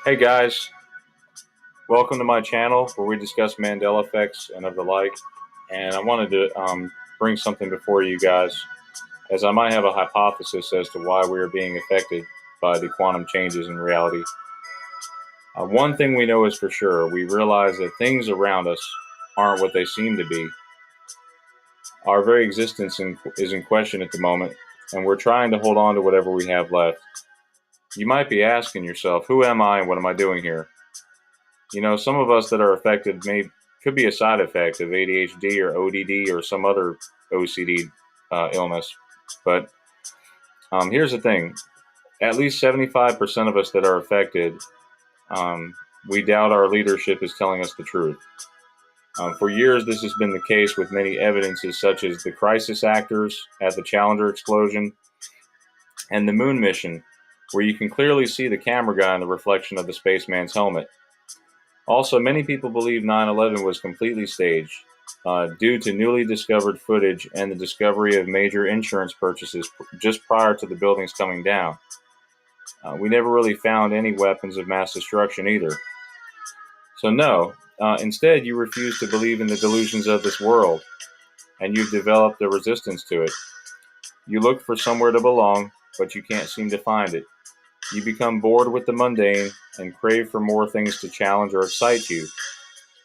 Hey guys, welcome to my channel where we discuss Mandela effects and of the like. And I wanted to bring something before you guys, as I might have a hypothesis as to why we are being affected by the quantum changes in reality. One thing we know is for sure, we realize that things around us aren't what they seem to be. Our very existence is in question at the moment, and we're trying to hold on to whatever we have left. You might be asking yourself, who am I and what am I doing here? You know, some of us that are affected could be a side effect of ADHD or ODD or some other OCD illness. But here's the thing: at least 75% of us that are affected, um, we doubt our leadership is telling us the truth. For years, this has been the case with many evidences such as the crisis actors at the Challenger explosion and the moon mission, where you can clearly see the camera guy in the reflection of the spaceman's helmet. Also, many people believe 9/11 was completely staged due to newly discovered footage and the discovery of major insurance purchases just prior to the buildings coming down. We never really found any weapons of mass destruction either. So no, instead you refuse to believe in the delusions of this world, and you've developed a resistance to it. You look for somewhere to belong, but you can't seem to find it. You become bored with the mundane and crave for more things to challenge or excite you.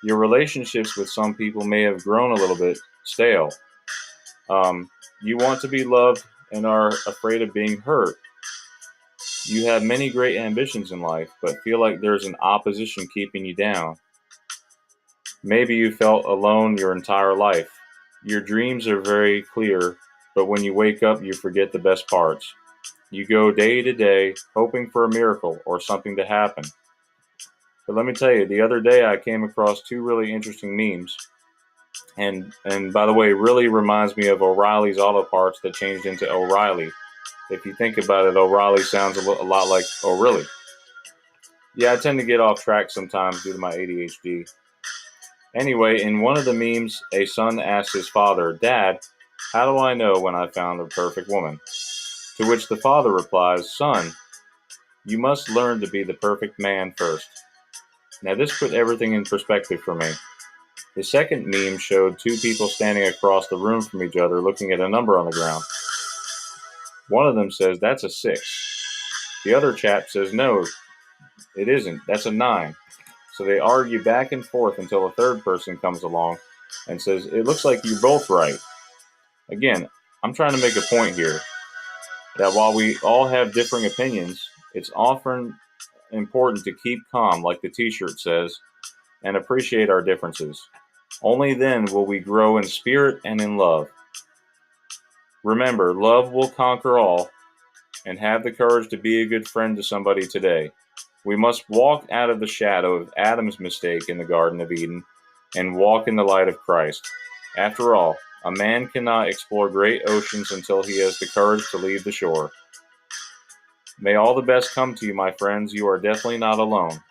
Your relationships with some people may have grown a little bit stale. You want to be loved and are afraid of being hurt. You have many great ambitions in life, but feel like there's an opposition keeping you down. Maybe you felt alone your entire life. Your dreams are very clear, but when you wake up, you forget the best parts. You go day to day, hoping for a miracle or something to happen. But let me tell you, the other day I came across two really interesting memes. And by the way, really reminds me of O'Reilly's Auto Parts that changed into O'Reilly. If you think about it, O'Reilly sounds a lot like O'Reilly. Yeah, I tend to get off track sometimes due to my ADHD. Anyway, in one of the memes, a son asks his father, "Dad, how do I know when I found the perfect woman?" To which the father replies, "Son, you must learn to be the perfect man first." Now this put everything in perspective for me. The second meme showed two people standing across the room from each other looking at a number on the ground. One of them says, "That's a 6." The other chap says, "No, it isn't. That's a 9." So they argue back and forth until a third person comes along and says, "It looks like you're both right." Again, I'm trying to make a point here that while we all have differing opinions, it's often important to keep calm, like the t-shirt says, and appreciate our differences. Only then will we grow in spirit and in love. Remember, love will conquer all, and have the courage to be a good friend to somebody today. We must walk out of the shadow of Adam's mistake in the Garden of Eden and walk in the light of Christ. After all, a man cannot explore great oceans until he has the courage to leave the shore. May all the best come to you, my friends. You are definitely not alone.